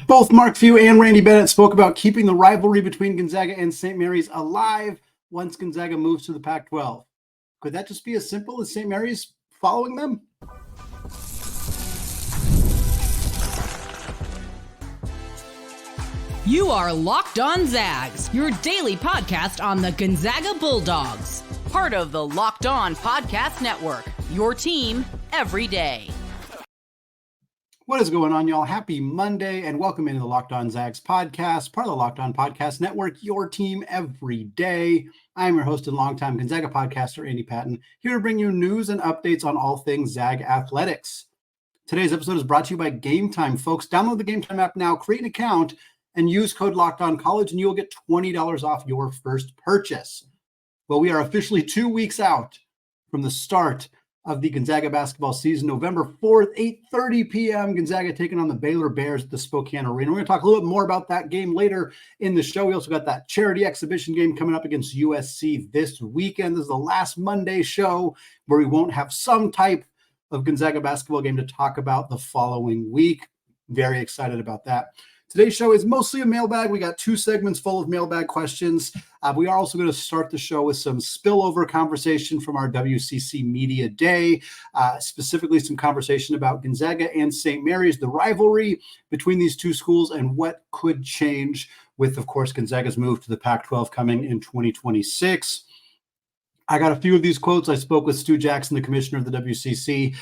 Both Mark Few and Randy Bennett spoke about keeping the rivalry between Gonzaga and St. Mary's alive once Gonzaga moves to the Pac-12. Could that just be as simple as St. Mary's following them? You are Locked On Zags, your daily podcast on the Gonzaga Bulldogs. Part of the Locked On Podcast Network, your team every day. What is going on, y'all? Happy Monday, and welcome into the Locked On Zags podcast, part of the Locked On Podcast Network, your team every day. I am your host and longtime Gonzaga podcaster, Andy Patton, here to bring you news and updates on all things Zag athletics. Today's episode is brought to you by Game Time, folks. Download the Game Time app now, create an account, and use code LOCKEDONCollege, and you will get $20 off your first purchase. Well, we are officially 2 weeks out from the start of the Gonzaga basketball season, November 4th, 8:30 p.m. Gonzaga taking on the Baylor Bears at the Spokane Arena. We're going to talk a little bit more about that game later in the show. We also got that charity exhibition game coming up against USC this weekend. This is the last Monday show where we won't have some type of Gonzaga basketball game to talk about the following week. Very excited about that. Today's show is mostly a mailbag. We got two segments full of mailbag questions. We are also going to start the show with some spillover conversation from our WCC Media Day, specifically some conversation about Gonzaga and St. Mary's, the rivalry between these two schools, and what could change with, of course, Gonzaga's move to the Pac-12 coming in 2026. I got a few of these quotes. I spoke with Stu Jackson, the commissioner of the WCC,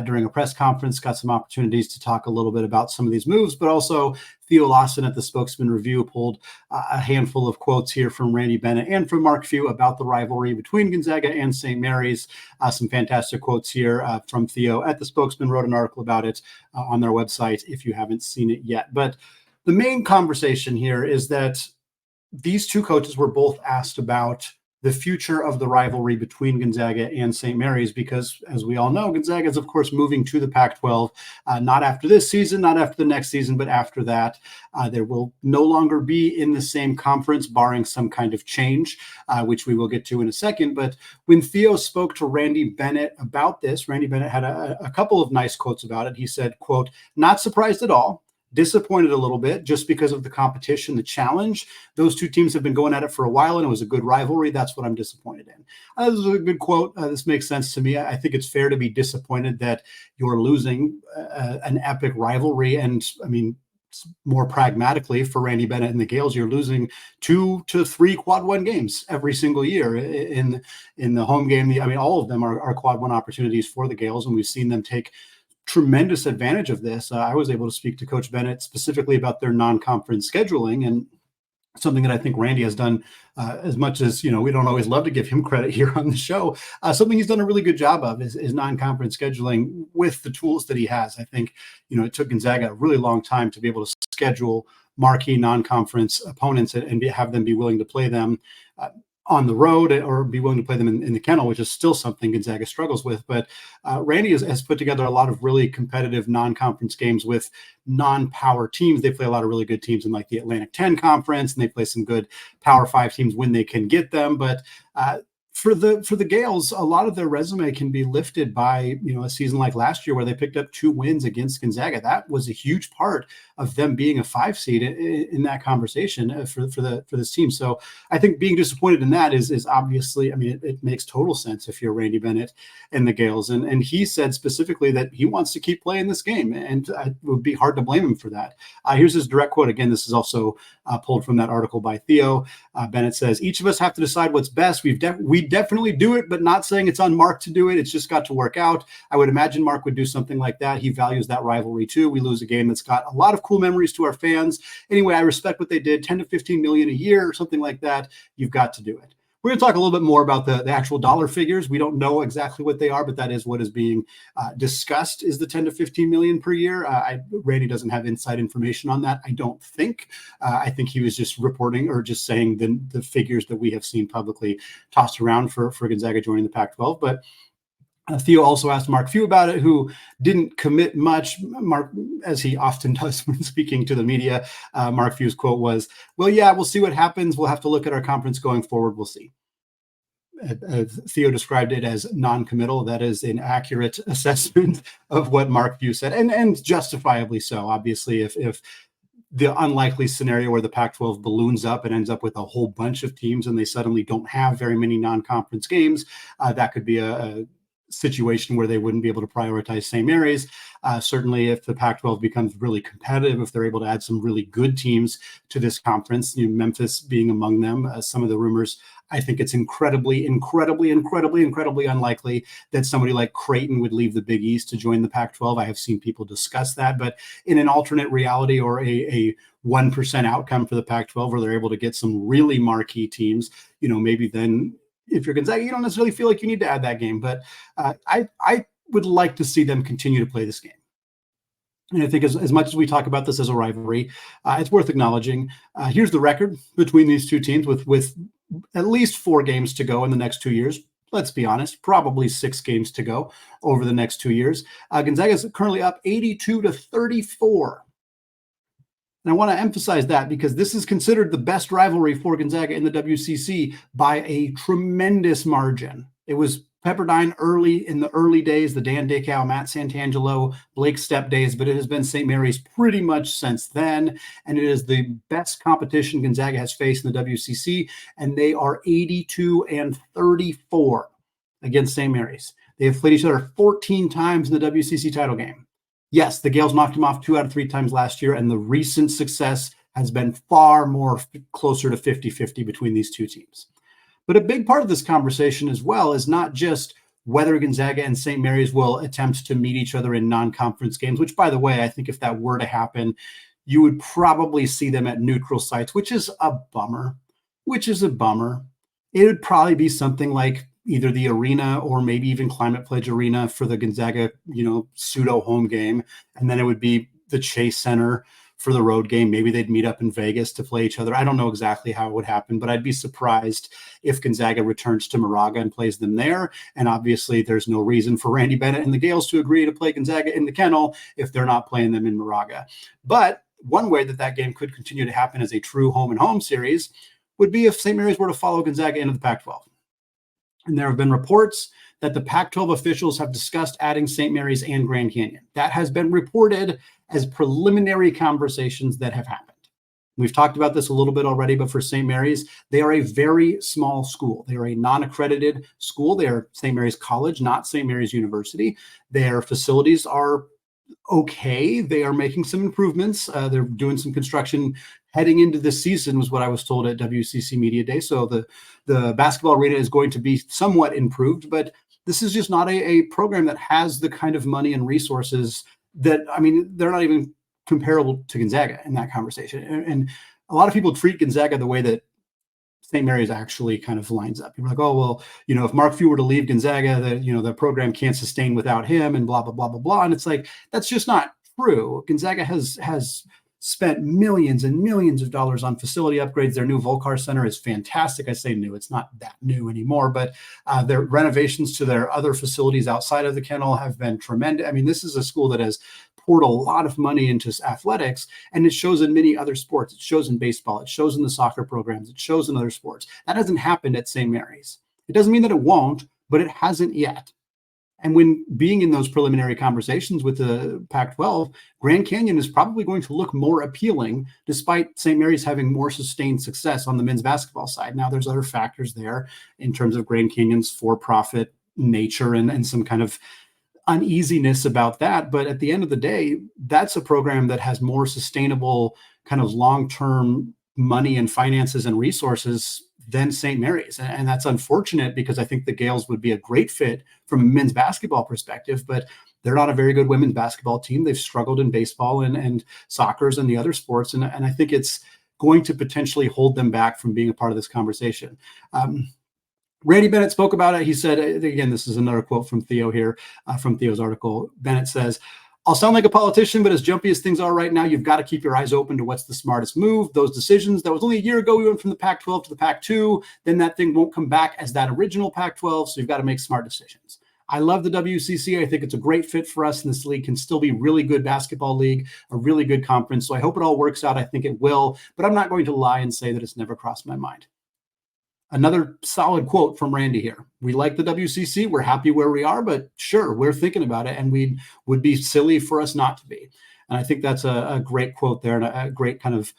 during a press conference, got some opportunities to talk a little bit about some of these moves, but also Theo Lawson at the Spokesman Review pulled a handful of quotes here from Randy Bennett and from Mark Few about the rivalry between Gonzaga and St. Mary's. Some fantastic quotes here from Theo at the Spokesman, wrote an article about it on their website if you haven't seen it yet. But the main conversation here is that these two coaches were both asked about the future of the rivalry between Gonzaga and St. Mary's, because as we all know, Gonzaga is, of course, moving to the Pac-12, not after this season, not after the next season, but after that. There will no longer be in the same conference, barring some kind of change, which we will get to in a second. But when Theo spoke to Randy Bennett about this, Randy Bennett had a couple of nice quotes about it. He said, quote, "Not surprised at all. Disappointed a little bit just because of the competition, the challenge. Those two teams have been going at it for a while, and it was a good rivalry. That's what I'm disappointed in." This is a good quote. This makes sense to me. I think it's fair to be disappointed that you're losing an epic rivalry. And I mean, more pragmatically for Randy Bennett and the Gaels, you're losing 2 to 3 quad one games every single year in the home game. I mean, all of them are quad one opportunities for the Gaels, and we've seen them take tremendous advantage of this. I was able to speak to Coach Bennett specifically about their non-conference scheduling, and something that I think Randy has done, as much as, you know, we don't always love to give him credit here on the show. Something he's done a really good job of is non-conference scheduling with the tools that he has. I think, you know, it took Gonzaga a really long time to be able to schedule marquee non-conference opponents and have them be willing to play them on the road or be willing to play them in the kennel, which is still something Gonzaga struggles with. But Randy has put together a lot of really competitive non-conference games with non-power teams. They play a lot of really good teams in like the Atlantic 10 Conference, and they play some good Power 5 teams when they can get them. But for the Gaels, a lot of their resume can be lifted by, you know, a season like last year where they picked up 2 wins against Gonzaga. That was a huge part of them being a 5 seed in that conversation for this team. So I think being disappointed in that is obviously, I mean, it makes total sense if you're Randy Bennett and the Gaels. And he said specifically that he wants to keep playing this game, and it would be hard to blame him for that. Here's his direct quote. Again, this is also pulled from that article by Theo. Bennett says, "Each of us have to decide what's best. We definitely do it, but not saying it's on Mark to do it. It's just got to work out. I would imagine Mark would do something like that. He values that rivalry too. We lose a game that's got a lot of cool memories to our fans. Anyway, I respect what they did. 10 to 15 million a year or something like that. You've got to do it." We're going to talk a little bit more about the actual dollar figures. We don't know exactly what they are, but that is what is being discussed, is the 10 to 15 million per year. Randy doesn't have inside information on that, I don't think. I think he was just reporting or just saying the figures that we have seen publicly tossed around for Gonzaga joining the Pac-12. But Theo also asked Mark Few about it, who didn't commit much. Mark, as he often does when speaking to the media, Mark Few's quote was, "Well, yeah, we'll see what happens. We'll have to look at our conference going forward. We'll see." Theo described it as non-committal. That is an accurate assessment of what Mark Few said, and justifiably so. Obviously, if the unlikely scenario where the Pac-12 balloons up and ends up with a whole bunch of teams and they suddenly don't have very many non-conference games. That could be a situation where they wouldn't be able to prioritize St. Mary's. Certainly, if the Pac-12 becomes really competitive, if they're able to add some really good teams to this conference, Memphis being among them, some of the rumors, I think it's incredibly unlikely that somebody like Creighton would leave the Big East to join the Pac-12. I have seen people discuss that, but in an alternate reality or a 1% outcome for the Pac-12 where they're able to get some really marquee teams, maybe then if you're Gonzaga, you don't necessarily feel like you need to add that game, but I would like to see them continue to play this game. And I think as much as we talk about this as a rivalry, it's worth acknowledging. Here's the record between these two teams with at least 4 games to go in the next 2 years. Let's be honest, probably 6 games to go over the next 2 years. Gonzaga is currently up 82-34. And I want to emphasize that because this is considered the best rivalry for Gonzaga in the WCC by a tremendous margin. It was Pepperdine in the early days, the Dan Dickau, Matt Santangelo, Blake Stepp days, but it has been St. Mary's pretty much since then. And it is the best competition Gonzaga has faced in the WCC, and they are 82-34 against St. Mary's. They have played each other 14 times in the WCC title game. Yes, the Gaels knocked him off 2 out of 3 times last year, and the recent success has been far more closer to 50-50 between these two teams. But a big part of this conversation as well is not just whether Gonzaga and St. Mary's will attempt to meet each other in non-conference games, which, by the way, I think if that were to happen, you would probably see them at neutral sites, which is a bummer. It would probably be something like either the Arena or maybe even Climate Pledge Arena for the Gonzaga, pseudo home game. And then it would be the Chase Center for the road game. Maybe they'd meet up in Vegas to play each other. I don't know exactly how it would happen, but I'd be surprised if Gonzaga returns to Moraga and plays them there. And obviously there's no reason for Randy Bennett and the Gaels to agree to play Gonzaga in the Kennel if they're not playing them in Moraga. But one way that game could continue to happen as a true home and home series would be if St. Mary's were to follow Gonzaga into the Pac-12. And there have been reports that the Pac-12 officials have discussed adding St. Mary's and Grand Canyon. That has been reported as preliminary conversations that have happened. We've talked about this a little bit already, but for St. Mary's, they are a very small school. They are a non-accredited school. They are St. Mary's College, not St. Mary's University. Their facilities are okay. They are making some improvements. They're doing some construction heading into this season, was what I was told at WCC Media Day. So the basketball arena is going to be somewhat improved, but this is just not a program that has the kind of money and resources that, they're not even comparable to Gonzaga in that conversation. And a lot of people treat Gonzaga the way that St. Mary's actually kind of lines up. People are like, oh, well, if Mark Few were to leave Gonzaga, the program can't sustain without him and blah, blah, blah, blah, blah. And it's like, that's just not true. Gonzaga has spent millions and millions of dollars on facility upgrades. Their new Volcar Center is fantastic. I say new, it's not that new anymore, but their renovations to their other facilities outside of the Kennel have been tremendous. This is a school that has poured a lot of money into athletics, and it shows in many other sports. It shows in baseball. It shows in the soccer programs. It shows in other sports. That hasn't happened at St. Mary's. It doesn't mean that it won't, but it hasn't yet. And when being in those preliminary conversations with the Pac-12, Grand Canyon is probably going to look more appealing, despite St. Mary's having more sustained success on the men's basketball side. Now, there's other factors there in terms of Grand Canyon's for-profit nature and some kind of uneasiness about that. But at the end of the day, that's a program that has more sustainable kind of long-term money and finances and resources than St. Mary's. And that's unfortunate because I think the Gaels would be a great fit from a men's basketball perspective, but they're not a very good women's basketball team. They've struggled in baseball and soccer's and the other sports. And I think it's going to potentially hold them back from being a part of this conversation. Randy Bennett spoke about it. He said, again, this is another quote from Theo here, from Theo's article. Bennett says, "I'll sound like a politician, but as jumpy as things are right now, you've got to keep your eyes open to what's the smartest move. Those decisions, that was only a year ago, we went from the Pac-12 to the Pac-2. Then that thing won't come back as that original Pac-12, so you've got to make smart decisions. I love the WCC. I think it's a great fit for us, and this league can still be a really good basketball league, a really good conference. So I hope it all works out. I think it will, but I'm not going to lie and say that it's never crossed my mind." Another solid quote from Randy here. "We like the WCC. We're happy where we are, but sure, we're thinking about it, and we would be silly for us not to be." And I think that's a great quote there and a great kind of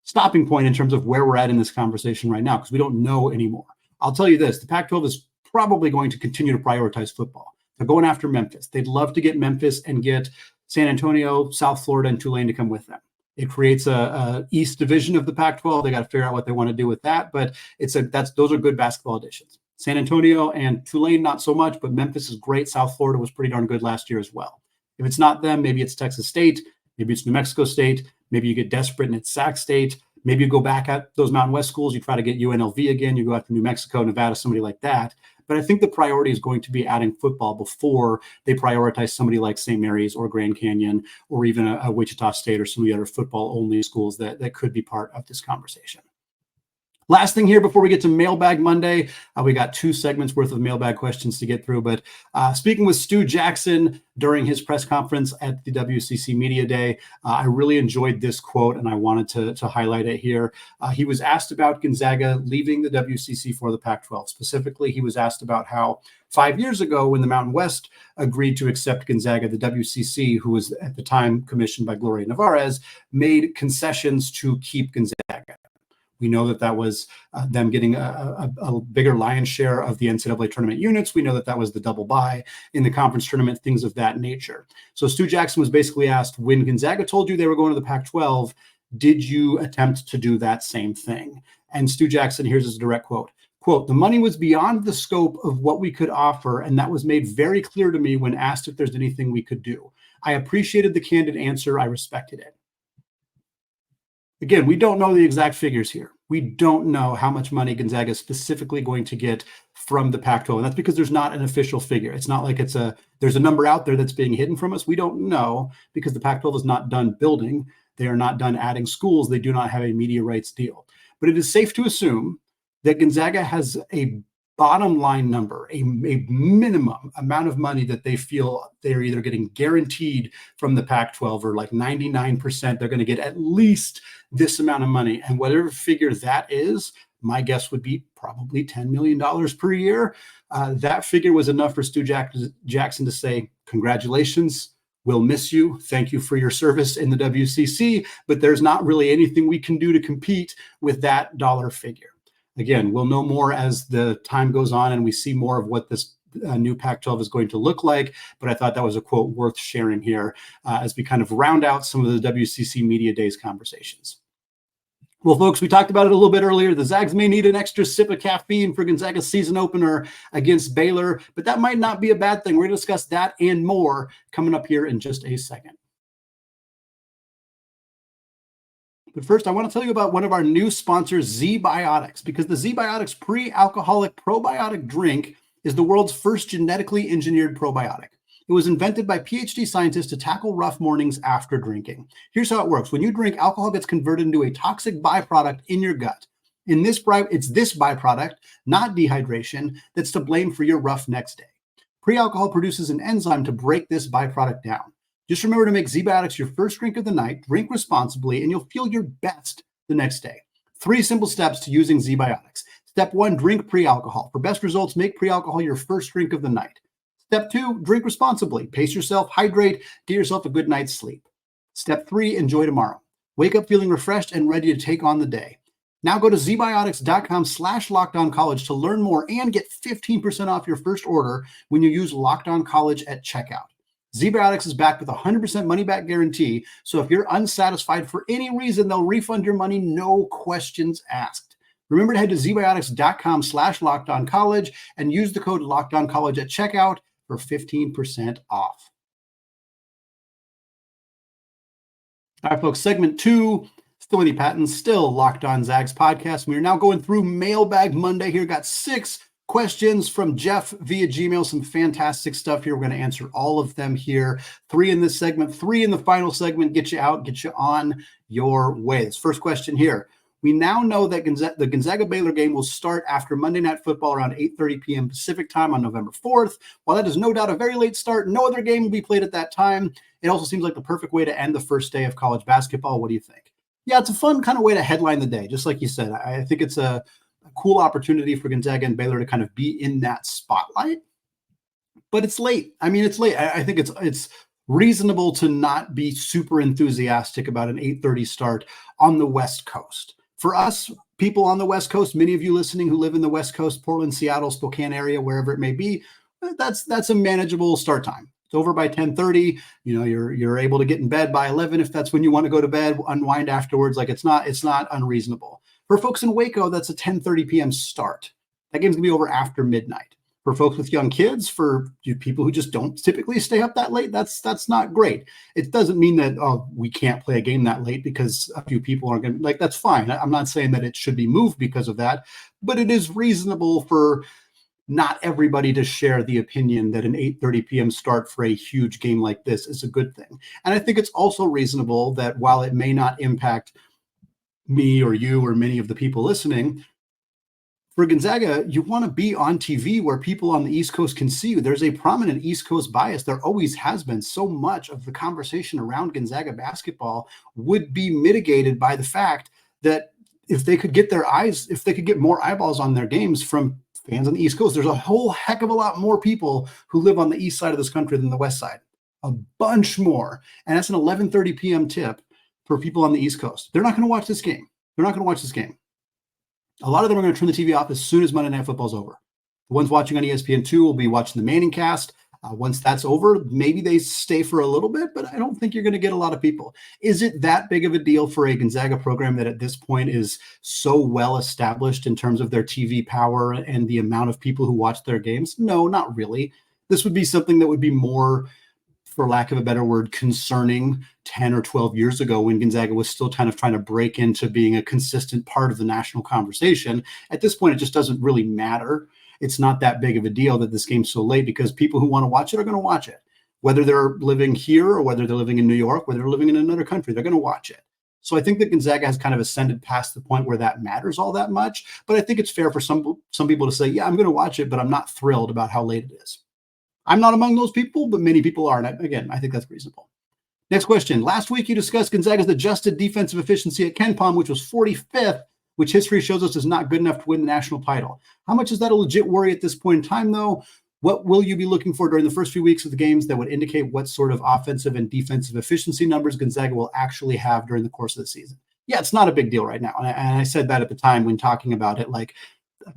stopping point in terms of where we're at in this conversation right now, because we don't know anymore. I'll tell you this, the Pac-12 is probably going to continue to prioritize football. They're going after Memphis. They'd love to get Memphis and get San Antonio, South Florida, and Tulane to come with them. It creates a East division of the Pac-12. They got to figure out what they want to do with that, but those are good basketball additions. San Antonio and Tulane, not so much, but Memphis is great. South Florida was pretty darn good last year as well. If it's not them, maybe it's Texas State, maybe it's New Mexico State, maybe you get desperate and it's Sac State. Maybe you go back at those Mountain West schools, you try to get UNLV again, you go after New Mexico, Nevada, somebody like that. But I think the priority is going to be adding football before they prioritize somebody like St. Mary's or Grand Canyon or even a Wichita State or some of the other football-only schools that could be part of this conversation. Last thing here before we get to Mailbag Monday, we got 2 segments worth of mailbag questions to get through. But speaking with Stu Jackson during his press conference at the WCC Media Day, I really enjoyed this quote and I wanted to highlight it here. He was asked about Gonzaga leaving the WCC for the Pac-12. Specifically, he was asked about how 5 years ago when the Mountain West agreed to accept Gonzaga, the WCC, who was at the time commissioned by Gloria Nevarez, made concessions to keep Gonzaga. We know that was them getting a bigger lion's share of the NCAA tournament units. We know that was the double bye in the conference tournament, things of that nature. So Stu Jackson was basically asked, when Gonzaga told you they were going to the Pac-12, did you attempt to do that same thing? And Stu Jackson, here's his direct quote. Quote, the money was beyond the scope of what we could offer, and that was made very clear to me when asked if there's anything we could do. I appreciated the candid answer. I respected it. Again, we don't know the exact figures here. We don't know how much money Gonzaga is specifically going to get from the Pac-12. And that's because there's not an official figure. It's not like there's a number out there that's being hidden from us. We don't know because the Pac-12 is not done building. They are not done adding schools. They do not have a media rights deal. But it is safe to assume that Gonzaga has a bottom line number, a minimum amount of money that they feel they're either getting guaranteed from the Pac-12 or like 99%, they're going to get at least this amount of money. And whatever figure that is, my guess would be probably $10 million per year. That figure was enough for Stu Jackson to say, congratulations, we'll miss you. Thank you for your service in the WCC, but there's not really anything we can do to compete with that dollar figure. Again, we'll know more as the time goes on and we see more of what this new Pac-12 is going to look like. But I thought that was a quote worth sharing here as we kind of round out some of the WCC Media Days conversations. Well, folks, we talked about it a little bit earlier. The Zags may need an extra sip of caffeine for Gonzaga's season opener against Baylor, but that might not be a bad thing. We're going to discuss that and more coming up here in just a second. But first, I want to tell you about one of our new sponsors, Z-Biotics, because the Z-Biotics pre-alcoholic probiotic drink is the world's first genetically engineered probiotic. It was invented by PhD scientists to tackle rough mornings after drinking. Here's how it works. When you drink, alcohol gets converted into a toxic byproduct in your gut. It's this byproduct, not dehydration, that's to blame for your rough next day. Pre-alcohol produces an enzyme to break this byproduct down. Just remember to make Z-Biotics your first drink of the night, drink responsibly, and you'll feel your best the next day. 3 simple steps to using Z-Biotics. Step 1, drink pre-alcohol. For best results, make pre-alcohol your first drink of the night. Step 2, drink responsibly. Pace yourself, hydrate, get yourself a good night's sleep. Step 3, enjoy tomorrow. Wake up feeling refreshed and ready to take on the day. Now go to zbiotics.com/lockedoncollege to learn more and get 15% off your first order when you use Locked On College at checkout. Z-Biotics is backed with a 100% money-back guarantee, so if you're unsatisfied for any reason, they'll refund your money, no questions asked. Remember to head to zbiotics.com/lockedoncollege and use the code LockedOnCollege at checkout for 15% off. All right, folks, segment 2, still any patents, still Locked On Zags podcast. We are now going through Mailbag Monday here. Got 6 questions from Jeff via Gmail, some fantastic stuff here. We're going to answer all of them here. 3 in this segment, 3 in the final segment, get you out, get you on your way. This first question here. We now know that the Gonzaga-Baylor game will start after Monday Night Football around 8:30 p.m. Pacific time on November 4th. While that is no doubt a very late start, no other game will be played at that time. It also seems like the perfect way to end the first day of college basketball. What do you think? Yeah, it's a fun kind of way to headline the day, just like you said. I think it's a cool opportunity for Gonzaga and Baylor to kind of be in that spotlight, but it's late. I mean, it's late. I think it's reasonable to not be super enthusiastic about an 8:30 start on the West Coast. For us, people on the West Coast, many of you listening who live in the West Coast, Portland, Seattle, Spokane area, wherever it may be, that's a manageable start time. It's over by 10:30. You're able to get in bed by 11 if that's when you want to go to bed, unwind afterwards. Like it's not unreasonable. For folks in Waco, that's a 10:30 p.m. start. That game's gonna be over after midnight. For folks with young kids, for people who just don't typically stay up that late, that's not great. It doesn't mean that we can't play a game that late because a few people aren't going to, like, that's fine. I'm not saying that it should be moved because of that, but it is reasonable for not everybody to share the opinion that an 8:30 p.m. start for a huge game like this is a good thing. And I think it's also reasonable that while it may not impact me or you or many of the people listening, for Gonzaga, you want to be on TV where people on the East Coast can see you. There's a prominent East Coast bias. There always has been. So much of the conversation around Gonzaga basketball would be mitigated by the fact that if they could get more eyeballs on their games from fans on the East Coast, there's a whole heck of a lot more people who live on the east side of this country than the west side. A bunch more. And that's an 11:30 p.m. tip for people on the East Coast. They're not going to watch this game. A lot of them are going to turn the TV off as soon as Monday Night Football is over. The ones watching on ESPN2 will be watching the Manning cast. Once that's over, maybe they stay for a little bit, but I don't think you're going to get a lot of people. Is it that big of a deal for a Gonzaga program that at this point is so well established in terms of their TV power and the amount of people who watch their games? No, not really. This would be something that would be more, for lack of a better word, concerning 10 or 12 years ago when Gonzaga was still kind of trying to break into being a consistent part of the national conversation. At this point, it just doesn't really matter. It's not that big of a deal that this game's so late because people who want to watch it are going to watch it. Whether they're living here or whether they're living in New York, whether they're living in another country, they're going to watch it. So I think that Gonzaga has kind of ascended past the point where that matters all that much. But I think it's fair for some people to say, yeah, I'm going to watch it, but I'm not thrilled about how late it is. I'm not among those people, but many people are. And again, I think that's reasonable. Next question. Last week, you discussed Gonzaga's adjusted defensive efficiency at KenPom, which was 45th, which history shows us is not good enough to win the national title. How much is that a legit worry at this point in time, though? What will you be looking for during the first few weeks of the games that would indicate what sort of offensive and defensive efficiency numbers Gonzaga will actually have during the course of the season? Yeah, it's not a big deal right now. And I said that at the time when talking about it, like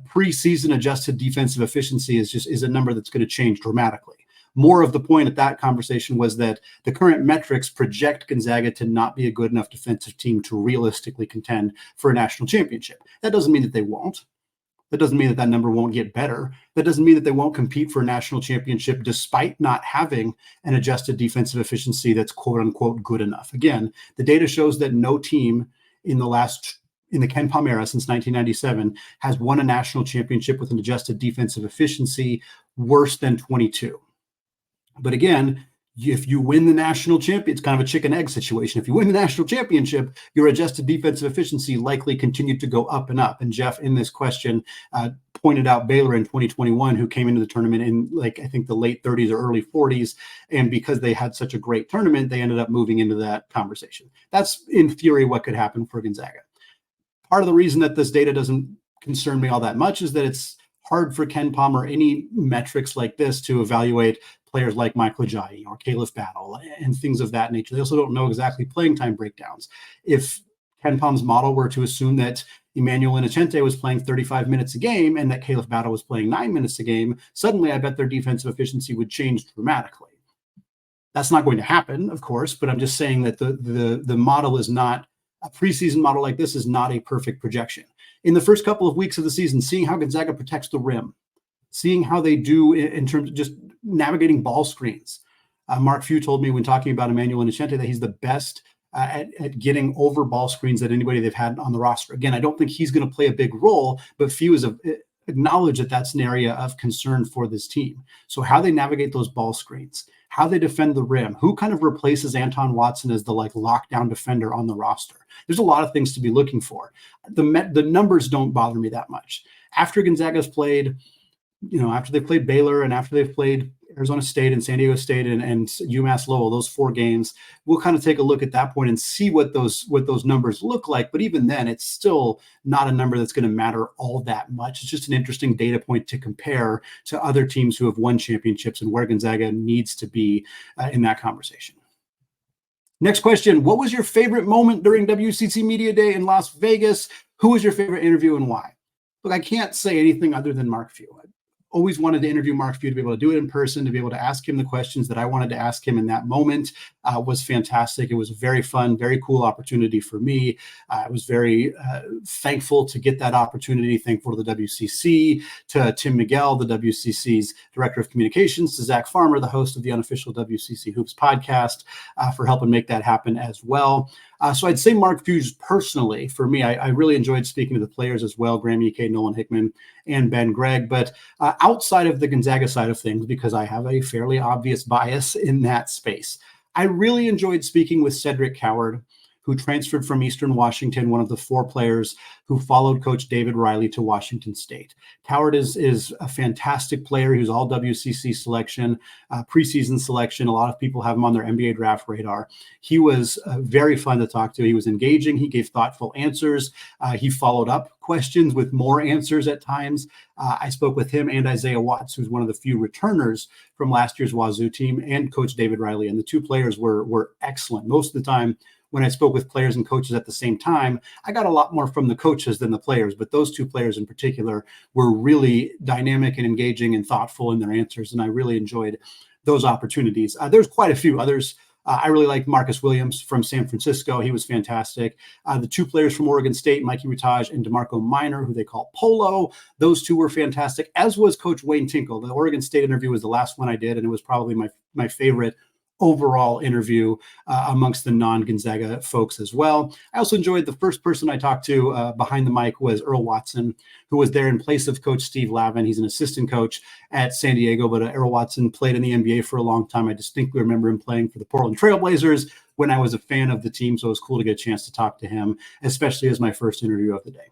preseason adjusted defensive efficiency is a number that's going to change dramatically. More of the point at that conversation was that the current metrics project Gonzaga to not be a good enough defensive team to realistically contend for a national championship. That doesn't mean that they won't. That doesn't mean that number won't get better. That doesn't mean that they won't compete for a national championship despite not having an adjusted defensive efficiency that's quote unquote good enough. Again, the data shows that no team in the KenPom era since 1997 has won a national championship with an adjusted defensive efficiency worse than 22. But again, if you win the national championship, it's kind of a chicken egg situation. If you win the national championship, your adjusted defensive efficiency likely continued to go up and up. And Jeff, in this question, pointed out Baylor in 2021, who came into the tournament in I think the late 30s or early 40s. And because they had such a great tournament, they ended up moving into that conversation. That's in theory what could happen for Gonzaga. Part of the reason that this data doesn't concern me all that much is that it's hard for KenPom or any metrics like this to evaluate players like Michael Ajayi or Caleb Battle and things of that nature. They also don't know exactly playing time breakdowns. If KenPom's model were to assume that Emmanuel Inocente was playing 35 minutes a game and that Caleb Battle was playing 9 minutes a game, suddenly I bet their defensive efficiency would change dramatically. That's not going to happen, of course, but I'm just saying that the model is not, a preseason model like this is not a perfect projection. In the first couple of weeks of the season, seeing how Gonzaga protects the rim, seeing how they do in terms of just navigating ball screens. Mark Few told me when talking about Emmanuel Inocente that he's the best at getting over ball screens that anybody they've had on the roster. Again, I don't think he's going to play a big role, but Few is acknowledged that that's an area of concern for this team. So how they navigate those ball screens, how they defend the rim, who kind of replaces Anton Watson as the lockdown defender on the roster. There's a lot of things to be looking for. The numbers don't bother me that much. After Gonzaga's played after they played Baylor and after they've played Arizona State and San Diego State and UMass Lowell, those 4 games, we'll kind of take a look at that point and see what those numbers look like. But even then, it's still not a number that's going to matter all that much. It's just an interesting data point to compare to other teams who have won championships and where Gonzaga needs to be in that conversation. Next question. What was your favorite moment during WCC Media Day in Las Vegas? Who was your favorite interview and why? Look, I can't say anything other than Mark Few. Always wanted to interview Mark Few, to be able to do it in person, to be able to ask him the questions that I wanted to ask him in that moment was fantastic. It was a very fun, very cool opportunity for me. I was very thankful to get that opportunity, thankful to the WCC, to Tim Miguel, the WCC's Director of Communications, to Zach Farmer, the host of the unofficial WCC Hoops podcast, for helping make that happen as well. So I'd say Mark Few's personally, for me, I really enjoyed speaking to the players as well, Graham Ike, Nolan Hickman, and Ben Gregg. But outside of the Gonzaga side of things, because I have a fairly obvious bias in that space, I really enjoyed speaking with Cedric Coward, who transferred from Eastern Washington, one of the 4 players who followed Coach David Riley to Washington State. Coward is a fantastic player. He was all WCC selection, preseason selection. A lot of people have him on their NBA draft radar. He was very fun to talk to. He was engaging. He gave thoughtful answers. He followed up questions with more answers at times. I spoke with him and Isaiah Watts, who's one of the few returners from last year's Wazoo team, and Coach David Riley. And the 2 players were excellent. Most of the time, when I spoke with players and coaches at the same time, I got a lot more from the coaches than the players, but those 2 players in particular were really dynamic and engaging and thoughtful in their answers, and I really enjoyed those opportunities. There's quite a few others. I really liked Marcus Williams from San Francisco. He was fantastic. The 2 players from Oregon State, Mikey Rutage and DeMarco Minor, who they call Polo, those 2 were fantastic, as was Coach Wayne Tinkle. The Oregon State interview was the last one I did, and it was probably my favorite overall interview amongst the non-Gonzaga folks as well. I also enjoyed the first person I talked to behind the mic was Earl Watson, who was there in place of Coach Steve Lavin. He's an assistant coach at San Diego, but Earl Watson played in the NBA for a long time. I distinctly remember him playing for the Portland Trailblazers when I was a fan of the team, so it was cool to get a chance to talk to him, especially as my first interview of the day.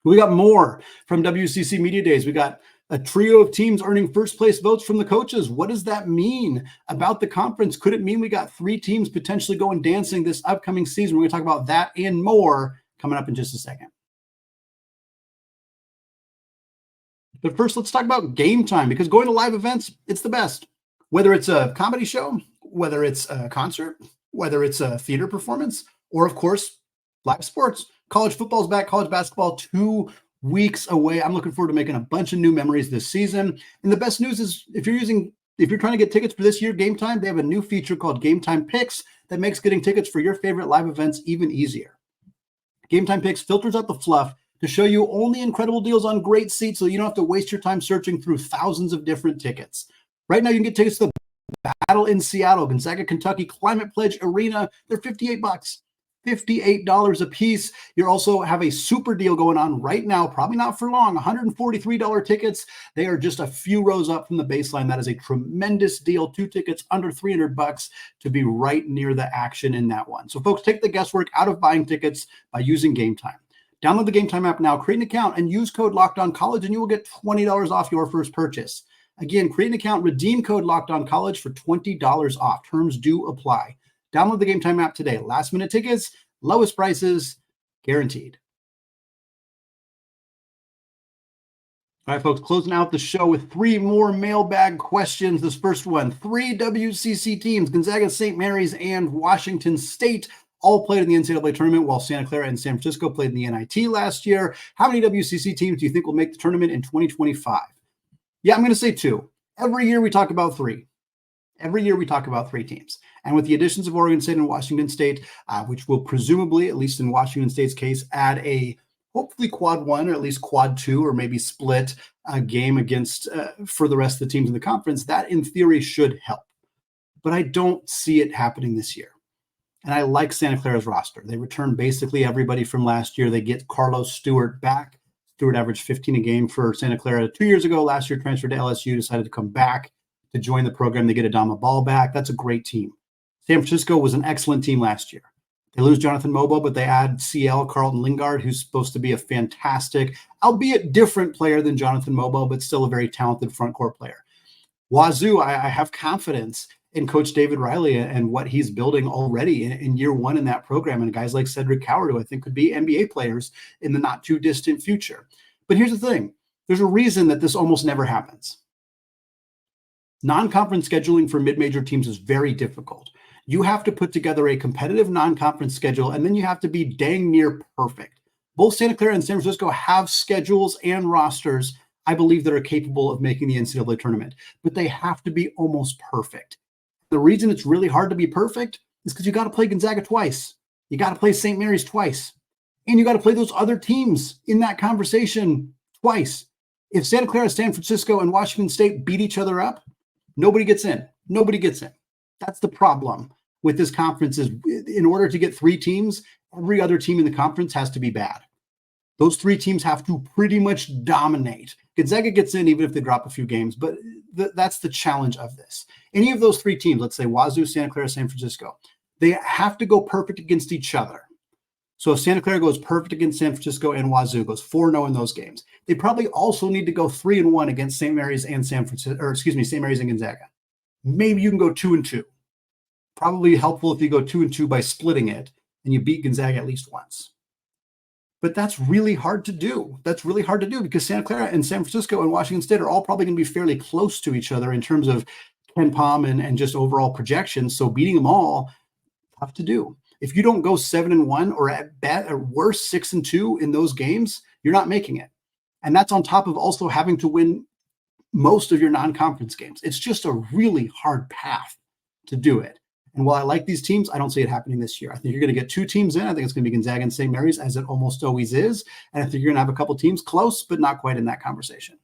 We got more from WCC Media Days. We got a trio of teams earning first place votes from the coaches. What does that mean about the conference? Could it mean we got 3 teams potentially going dancing this upcoming season? We're going to talk about that and more coming up in just a second. But first, let's talk about game time, because going to live events, it's the best. Whether it's a comedy show, whether it's a concert, whether it's a theater performance, or of course, live sports. College football's back, college basketball 2 weeks away. I'm looking forward to making a bunch of new memories this season. And the best news is if you're trying to get tickets for this year Game Time, they have a new feature called Game Time Picks that makes getting tickets for your favorite live events even easier. Game Time Picks filters out the fluff to show you only incredible deals on great seats, so you don't have to waste your time searching through thousands of different tickets. Right now, you can get tickets to the Battle in Seattle, Gonzaga, Kentucky, Climate Pledge Arena. They're $58. $58 a piece. You also have a super deal going on right now, probably not for long, $143 tickets. They are just a few rows up from the baseline. That is a tremendous deal. 2 tickets under $300 to be right near the action in that one. So folks, take the guesswork out of buying tickets by using Game Time. Download the Game Time app now, create an account, and use code LOCKEDONCollege, and you will get $20 off your first purchase. Again, create an account, redeem code LOCKEDONCollege for $20 off. Terms do apply. Download the Game Time app today. Last minute tickets, lowest prices, guaranteed. All right, folks, closing out the show with 3 more mailbag questions. This first one, 3 WCC teams, Gonzaga, St. Mary's, and Washington State, all played in the NCAA Tournament, while Santa Clara and San Francisco played in the NIT last year. How many WCC teams do you think will make the tournament in 2025? Yeah, I'm going to say 2. Every year we talk about 3. Every year we talk about 3 teams. And with the additions of Oregon State and Washington State, which will presumably, at least in Washington State's case, add a hopefully quad 1 or at least quad 2 or maybe split a game against for the rest of the teams in the conference, that in theory should help. But I don't see it happening this year. And I like Santa Clara's roster. They return basically everybody from last year. They get Carlos Stewart back. Stewart averaged 15 a game for Santa Clara 2 years ago. Last year, transferred to LSU, decided to come back to join the program. They get Adama Ball back. That's a great team. San Francisco was an excellent team last year. They lose Jonathan Mobo, but they add CL Carlton Lingard, who's supposed to be a fantastic, albeit different player than Jonathan Mobo, but still a very talented front court player. Wazoo, I have confidence in Coach David Riley and what he's building already in year one in that program, and guys like Cedric Coward, who I think could be NBA players in the not too distant future. But here's the thing. There's a reason that this almost never happens. Non-conference scheduling for mid-major teams is very difficult. You have to put together a competitive non-conference schedule, and then you have to be dang near perfect. Both Santa Clara and San Francisco have schedules and rosters, I believe, that are capable of making the NCAA tournament, but they have to be almost perfect. The reason it's really hard to be perfect is because you got to play Gonzaga twice. You got to play St. Mary's twice. And you got to play those other teams in that conversation twice. If Santa Clara, San Francisco, and Washington State beat each other up, nobody gets in. Nobody gets in. That's the problem with this conference is in order to get 3 teams, every other team in the conference has to be bad. Those 3 teams have to pretty much dominate. Gonzaga gets in even if they drop a few games, but that's the challenge of this. Any of those 3 teams, let's say Wazoo, Santa Clara, San Francisco, they have to go perfect against each other. So if Santa Clara goes perfect against San Francisco and Wazoo goes 4-0 in those games, they probably also need to go 3-1 against St. Mary's and St. Mary's and Gonzaga. Maybe you can go 2-2. Probably helpful if you go 2-2 by splitting it and you beat Gonzaga at least once. But that's really hard to do. That's really hard to do because Santa Clara and San Francisco and Washington State are all probably going to be fairly close to each other in terms of Ken Pom and just overall projections. So beating them all, tough to do. If you don't go 7-1 or at worst 6-2 in those games, you're not making it. And that's on top of also having to win most of your non-conference games. It's just a really hard path to do it. And while I like these teams, I don't see it happening this year. I think you're going to get 2 teams in. I think it's going to be Gonzaga and St. Mary's, as it almost always is. And I think you're going to have a couple teams close, but not quite in that conversation.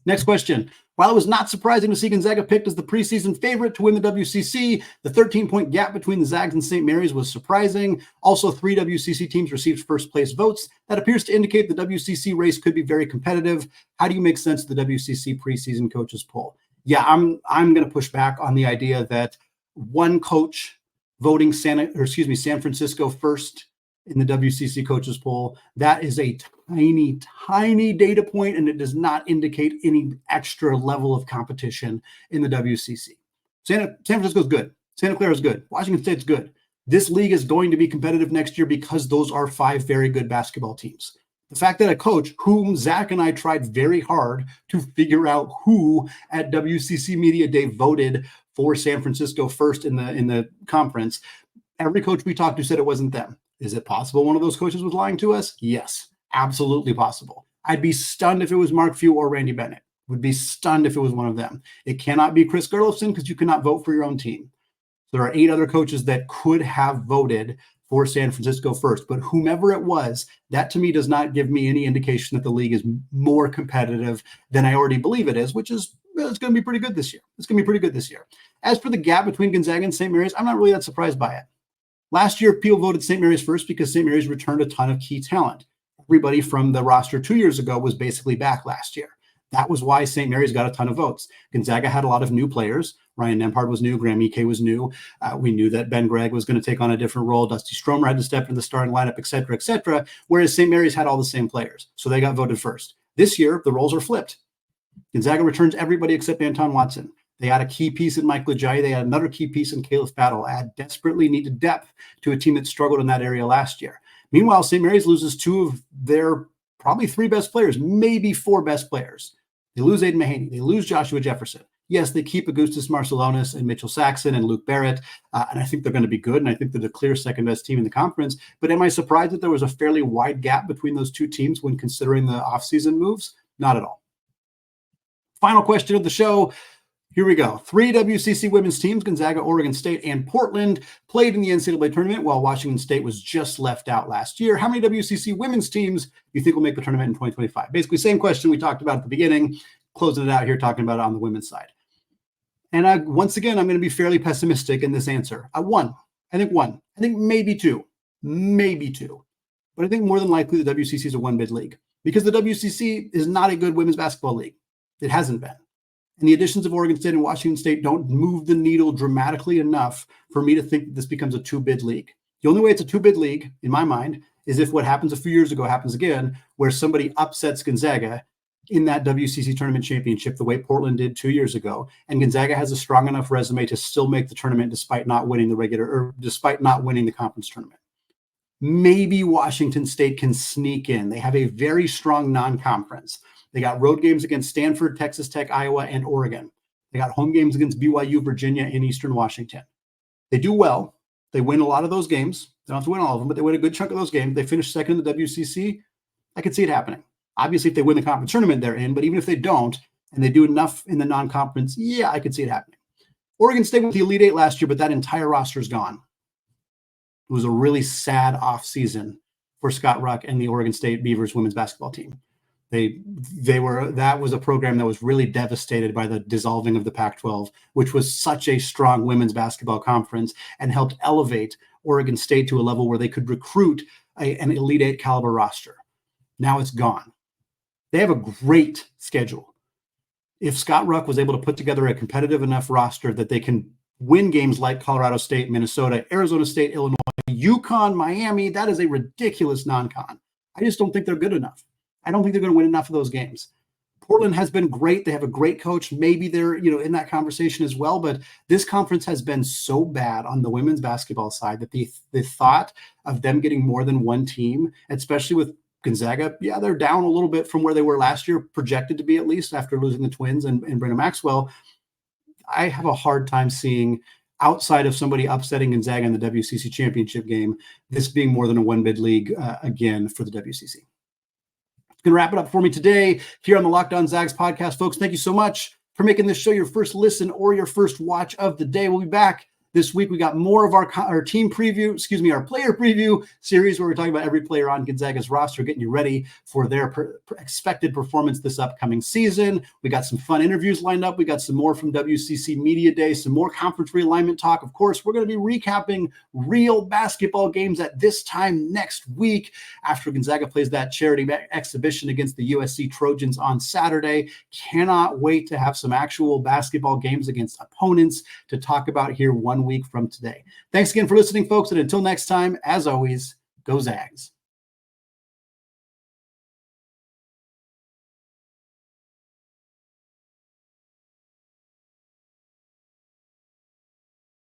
Next question. While it was not surprising to see Gonzaga picked as the preseason favorite to win the WCC, the 13-point gap between the Zags and St. Mary's was surprising. Also, 3 WCC teams received first-place votes. That appears to indicate the WCC race could be very competitive. How do you make sense of the WCC preseason coaches poll? Yeah, I'm going to push back on the idea that one coach voting San Francisco first in the WCC coaches poll, that is a tiny, tiny data point, and it does not indicate any extra level of competition in the WCC. San Francisco is good. Santa Clara is good. Washington State's good. This league is going to be competitive next year because those are 5 very good basketball teams. The fact that a coach, whom Zach and I tried very hard to figure out who at WCC Media Day voted for San Francisco first in the conference, every coach we talked to said it wasn't them. Is it possible one of those coaches was lying to us? Yes, absolutely possible. I'd be stunned if it was Mark Few or Randy Bennett. Would be stunned if it was one of them. It cannot be Chris Gerlofson because you cannot vote for your own team. There are 8 other coaches that could have voted for San Francisco first, but whomever it was, that to me does not give me any indication that the league is more competitive than I already believe it is, which is it's going to be pretty good this year. It's going to be pretty good this year. As for the gap between Gonzaga and St. Mary's, I'm not really that surprised by it. Last year, people voted St. Mary's first because St. Mary's returned a ton of key talent. Everybody from the roster 2 years ago was basically back last year. That was why St. Mary's got a ton of votes. Gonzaga had a lot of new players. Ryan Nembhard was new. Graham Ike was new. We knew that Ben Gregg was going to take on a different role. Dusty Stromer had to step into the starting lineup, et cetera, whereas St. Mary's had all the same players. So they got voted first. This year, the roles are flipped. Gonzaga returns everybody except Anton Watson. They had a key piece in Mike Lejaye. They had another key piece in Caleb Battle. Add desperately needed depth to a team that struggled in that area last year. Meanwhile, St. Mary's loses 2 of their probably 3 best players, maybe 4 best players. They lose Aiden Mahaney. They lose Joshua Jefferson. Yes, they keep Augustus Marcelonis and Mitchell Saxon and Luke Barrett, and I think they're going to be good, and I think they're the clear second-best team in the conference. But am I surprised that there was a fairly wide gap between those 2 teams when considering the offseason moves? Not at all. Final question of the show. Here we go. 3 WCC women's teams, Gonzaga, Oregon State, and Portland, played in the NCAA tournament while Washington State was just left out last year. How many WCC women's teams do you think will make the tournament in 2025? Basically, same question we talked about at the beginning, closing it out here, talking about it on the women's side. And once again, I'm going to be fairly pessimistic in this answer. One. I think maybe two. But I think more than likely the WCC is a 1-bid league because the WCC is not a good women's basketball league. It hasn't been. And the additions of Oregon State and Washington State don't move the needle dramatically enough for me to think that this becomes a 2-bid league. The only way it's a two-bid league, in my mind, is if what happens a few years ago happens again, where somebody upsets Gonzaga in that WCC Tournament championship the way Portland did 2 years ago, and Gonzaga has a strong enough resume to still make the tournament despite not winning despite not winning the conference tournament. Maybe Washington State can sneak in. They have a very strong non-conference. They got road games against Stanford, Texas Tech, Iowa, and Oregon. They got home games against BYU, Virginia, and Eastern Washington. They do well. They win a lot of those games. They don't have to win all of them, but they win a good chunk of those games. They finish second in the WCC. I could see it happening. Obviously, if they win the conference tournament, they're in. But even if they don't, and they do enough in the non-conference, yeah, I could see it happening. Oregon State with the Elite Eight last year, but that entire roster is gone. It was a really sad offseason for Scott Ruck and the Oregon State Beavers women's basketball team. That was a program that was really devastated by the dissolving of the Pac-12, which was such a strong women's basketball conference and helped elevate Oregon State to a level where they could recruit an Elite Eight caliber roster. Now it's gone. They have a great schedule. If Scott Ruck was able to put together a competitive enough roster that they can win games like Colorado State, Minnesota, Arizona State, Illinois, UConn, Miami, that is a ridiculous non-con. I just don't think they're good enough. I don't think they're going to win enough of those games. Portland has been great. They have a great coach. Maybe they're, in that conversation as well. But this conference has been so bad on the women's basketball side that the thought of them getting more than one team, especially with Gonzaga, yeah, they're down a little bit from where they were last year, projected to be at least after losing the Twins and Brenda Maxwell. I have a hard time seeing, outside of somebody upsetting Gonzaga in the WCC championship game, this being more than a one-bid league again for the WCC. Going to wrap it up for me today here on the Locked On Zags podcast. Folks, thank you so much for making this show your first listen or your first watch of the day. We'll be back this week. We got more of our team preview, our player preview series where we're talking about every player on Gonzaga's roster, getting you ready for their expected performance this upcoming season. We got some fun interviews lined up. We got some more from WCC Media Day, some more conference realignment talk. Of course, we're going to be recapping real basketball games at this time next week after Gonzaga plays that charity exhibition against the USC Trojans on Saturday. Cannot wait to have some actual basketball games against opponents to talk about here 1 week from today. Thanks again for listening, folks. And until next time, as always, go Zags.